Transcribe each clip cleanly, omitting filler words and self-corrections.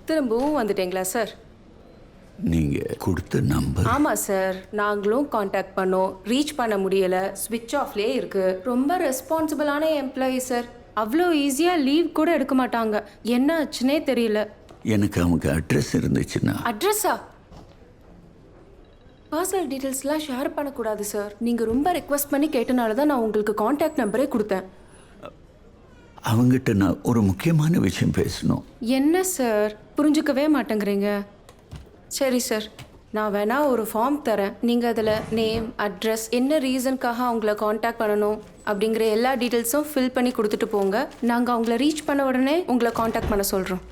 திரும்பவும் வந்துட்டீங்களா சார்? நீங்க கொடுத்த நம்பர்? ஆமாம் சார், நாங்களும் காண்டாக்ட் பண்ணோம், ரீச் பண்ண முடியலை, ஸ்விட்ச் ஆஃப்லேயே இருக்குது. ரொம்ப ரெஸ்பான்சிபிளான எம்ப்ளாயி சார், அவ்வளோ ஈஸியாக லீவ் கூட எடுக்க மாட்டாங்க. என்ன ஆச்சுன்னே தெரியல. எனக்கு அவங்க அட்ரஸ் இருந்துச்சுன்னா. அட்ரஸா? பர்சனல் டீட்டெயில்ஸ்லாம் ஷேர் பண்ணக்கூடாது சார். நீங்கள் ரொம்ப ரெக்வஸ்ட் பண்ணி கேட்டனால தான் நான் உங்களுக்கு காண்டாக்ட் நம்பரே கொடுத்தேன். அவங்ககிட்ட நான் ஒரு முக்கியமான விஷயம் பேசணும். என்ன சார் புரிஞ்சுக்கவே மாட்டேங்கிறீங்க? சரி சார், நான் வேணா ஒரு ஃபார்ம் தரேன். நீங்கள் அதில் நேம், அட்ரஸ், என்ன ரீசனுக்காக அவங்கள காண்டாக்ட் பண்ணணும் அப்படிங்கிற எல்லா டீட்டெயில்ஸும் ஃபில் பண்ணி கொடுத்துட்டு போங்க. நாங்கள் அவங்கள ரீச் பண்ண உடனே உங்களை காண்டாக்ட் பண்ண சொல்கிறோம்.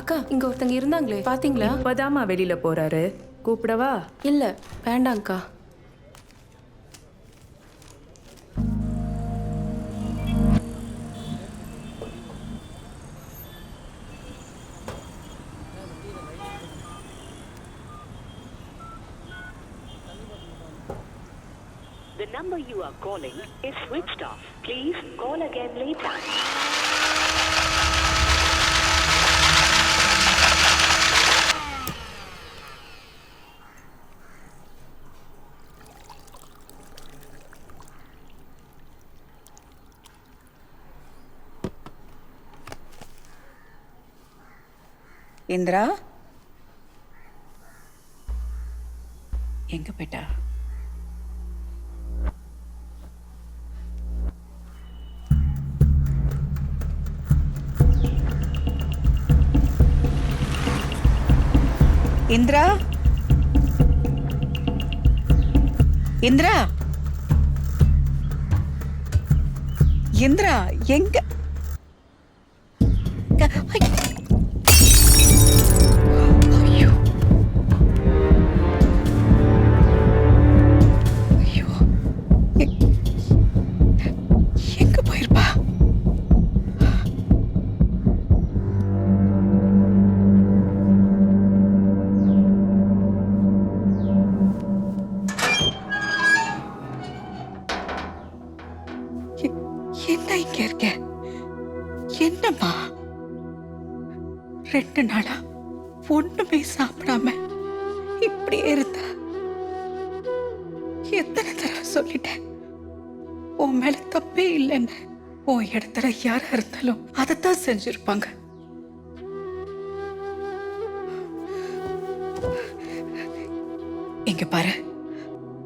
அக்கா, இங்கே ஒருத்தங்க இருந்தாங்களே, பார்த்தீங்களா? இப்போதாம்மா வெளியில் போகிறாரு. கூப்பிடவா? இல்லை, வேண்டாங்க்கா. The number you are calling is switched off. Please call again later. Indira எங்க போயிட்டா? இந்திரா, இந்திரா, இந்திரா எங்க? ஐயோ, ஐயோ, எங்க போயிருப்பா? என்ன இங்க இருக்க? என்னம்மா 2 நாளா ஒண்ணுமே சாப்பிடாம இப்படியே இருந்தா? எத்தனை தடவை சொல்லிட்டேன் உன் மேல தப்பே இல்லைன்னு. உன் இடத்துல யாரா இருந்தாலும் அதைத்தான் செஞ்சிருப்பாங்க. இங்க பாரு,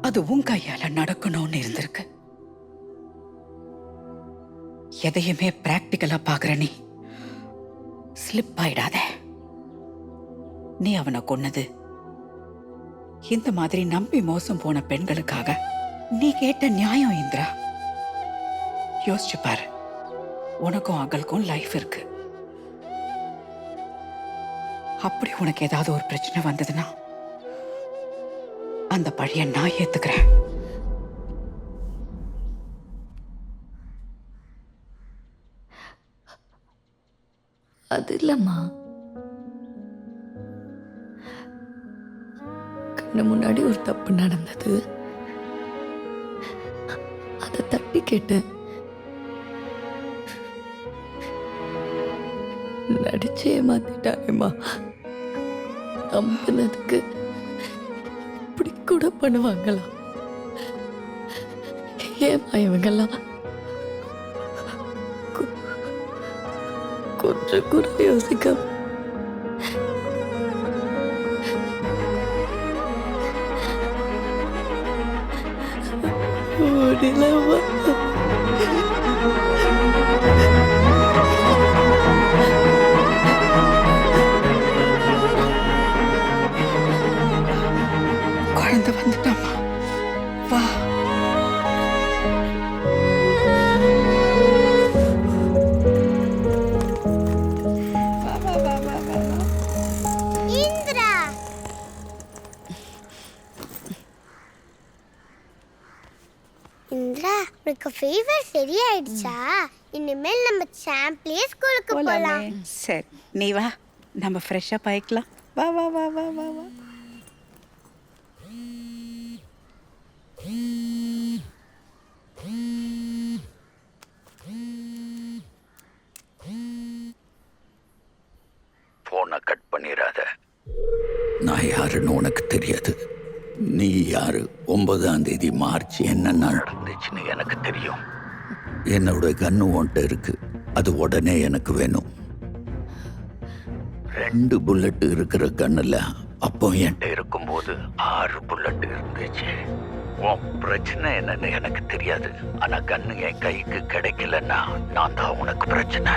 அது உன் கையால நடக்கணும்னு இருந்திருக்கு. எதையுமே பிராக்டிக்கலா பாக்குற நீ ஸ்லிப் ஆயிடாத. நீ அவனை கொன்னது இந்த மாதிரி நம்பி மோசம் போன பெண்களுக்காக. நீ கேட்ட நியாயம் இந்திரா. யோசிச்சு பாரு, உனக்கும் அகலுக்கும் லைஃப் இருக்கு. அப்படி உனக்கு ஏதாவது ஒரு பிரச்சனை வந்ததுன்னா அந்த பழிய நான் ஏத்துக்கிறேன். அது இல்லம்மா, கண்ணு முன்னாடி ஒரு தப்பு நடந்தது, அதை தட்டி கேட்டேன். நடிச்சு ஏமாத்திட்டானேம்மா. நம்பினதுக்கு இப்படி கூட பண்ணுவாங்களா? ஏமா இவங்கெல்லாம் கொஞ்சம் கூட யோசிக்க முடியலம்மா. குழந்தை வந்துட்டாமா, வா. இந்திரா, உனக்கு ஃபீவர் சரியாயிடுச்சா? இனிமேல் நம்ம சாம்பிளே ஸ்கூலுக்கு போலாம். சரி, நீ வா, நம்ம ஃப்ரெஷ்ஷா ஆயிக்கலாம். வா வா வா வா வா வா. ஃபோனை கட் பண்ணிடாத. நான் யாருன்னு உனக்கு தெரியாது. நீ யாரு? 9ஆம் தேதி மார்ச் என்ன நடந்துச்சுன்னு எனக்கு தெரியும். என்னோட கன்னு உன்கிட்ட இருக்கு. அது உடனே எனக்கு வேணும். 2 புல்லட் இருக்கிற கண்ணுல அப்போ என்கிட்ட இருக்கும்போது 6 புல்லட் இருந்துச்சு. உன் பிரச்சனை என்னன்னு எனக்கு தெரியாது. ஆனா கண்ணு என் கைக்கு கிடைக்கலன்னா நான் தான் உனக்கு பிரச்சனை.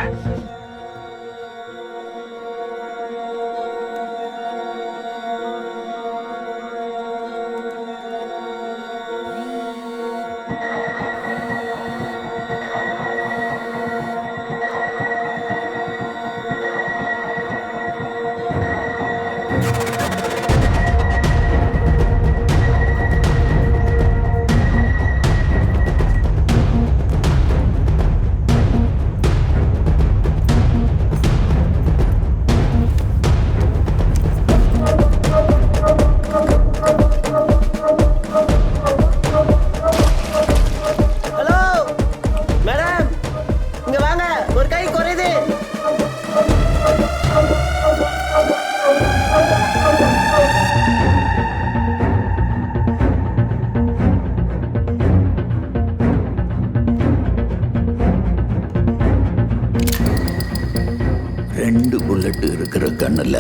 புல்லட் இருக்கிற கண்ணுல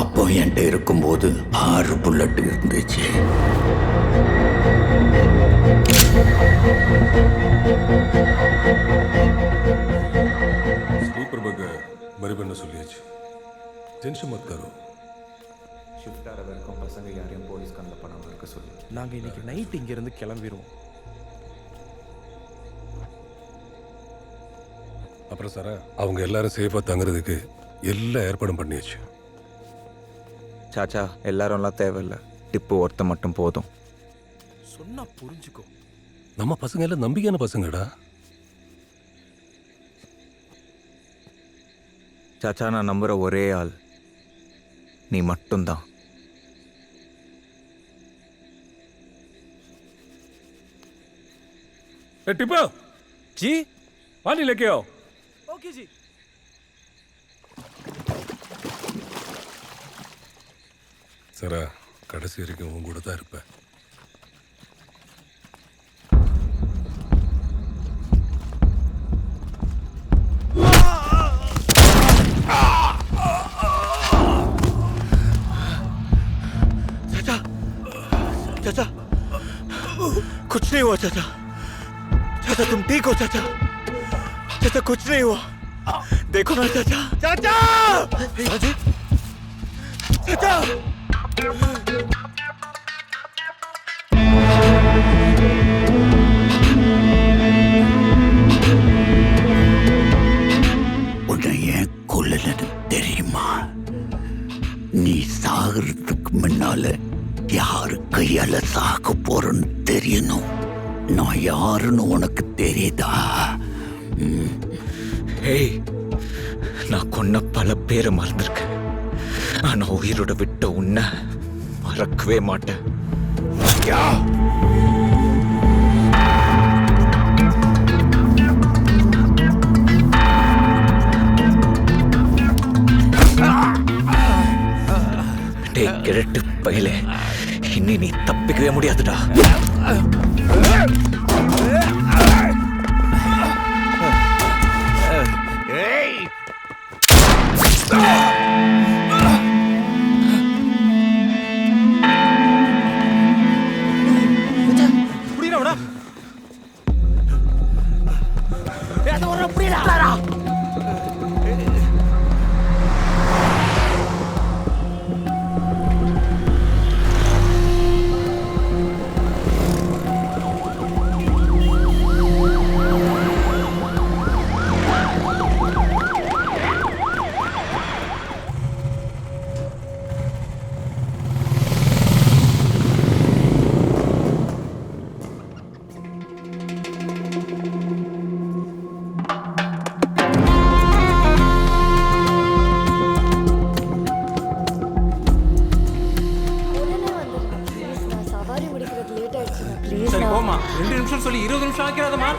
அப்போ என்கிட்ட இருக்கும்போது 6 புல்லட் இருந்துச்சு. ஸ்லீப்பர் பக்க மரி பண்ண சொல்லியாச்சு. டென்ஷன் மத் கரோ. ஷிஃப்ட் ஆகிற வரைக்கும் பசங்க யாரையும் போலீஸ் கண்ணில் படாமல் இருக்க சொல்லி நாங்கள் இன்னைக்கு நைட் இங்கேருந்து கிளம்பிடுவோம். அப்புறம் சார் அவங்க எல்லாரும் சேஃபாக தங்குறதுக்கு எல்லா ஏற்பாடும் பண்ணியாச்சு. சாச்சா எல்லாரும்லாம் தேவையில்லை, டிப்பு ஒருத்த மட்டும் போதும். சொன்னா புரிஞ்சுக்கோ. நம்ம பசங்க எல்லாம் நம்பிக்கையான பசங்கடா. சாச்சா நான் நம்புற ஒரே ஆள் நீ மட்டும்தான். டிப்பா जी पानी लेके आओ. ओके जी. சரா கடைசி வரைக்கும் உன் கூட தான் இருப்பேன். चाचा चाचा कुछ नहीं हुआ चाचा. चाचा तुम ठीक हो चाचा? चाचा कुछ नहीं हुआ, देखो ना चाचा. चाचा चाचा உன்னை ஏன் கொல்லலன்னு தெரியுமா? நீ சாகிறதுக்கு முன்னால யாரு கையால சாக போறன்னு தெரியணும். நான் யாருன்னு உனக்கு தெரியுதா? ஏய், நான் கொன்ன பல பேரை மறந்துருக்கேன், ஆனா உயிரோட விட்ட உன்னை மறக்கவே மாட்டேன். டேய் கிழட்டு பையலே, இனி நீ தப்பிக்கவே முடியாதுடா. சரி போமா, 2 நிமிஷம் சொல்லி 20 நிமிஷம் ஆக்கிறாதம்மா.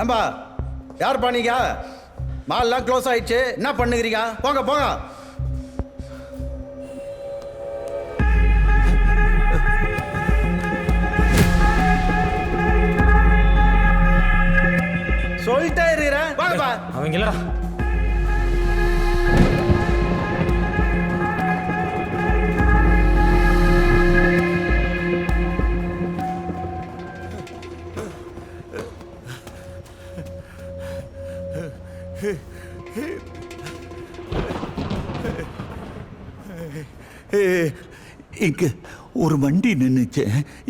ஏம்பா யார்ப்பா நீங்க? மால்லாம் க்ளோஸ் ஆயிடுச்சு, என்ன பண்ணுகிறீங்க? போங்க போங்க. சொல்லிட்டே இருக்கிறேன், வாங்கப்பா. அவங்க இல்லடா. இங்க ஒரு வண்டி நின்னுச்சு.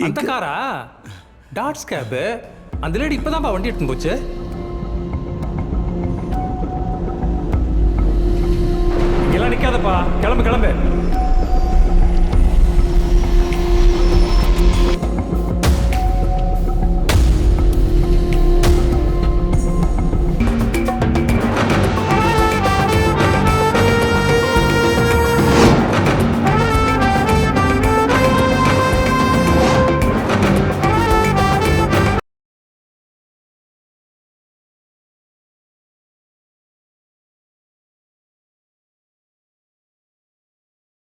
அந்த காரா? That's cab. அந்த லேடி இப்பதான்ப்பா வண்டி எடுத்துன்னு போச்சு. இங்கெல்லாம் நிக்காதப்பா, கிளம்பு கிளம்பு.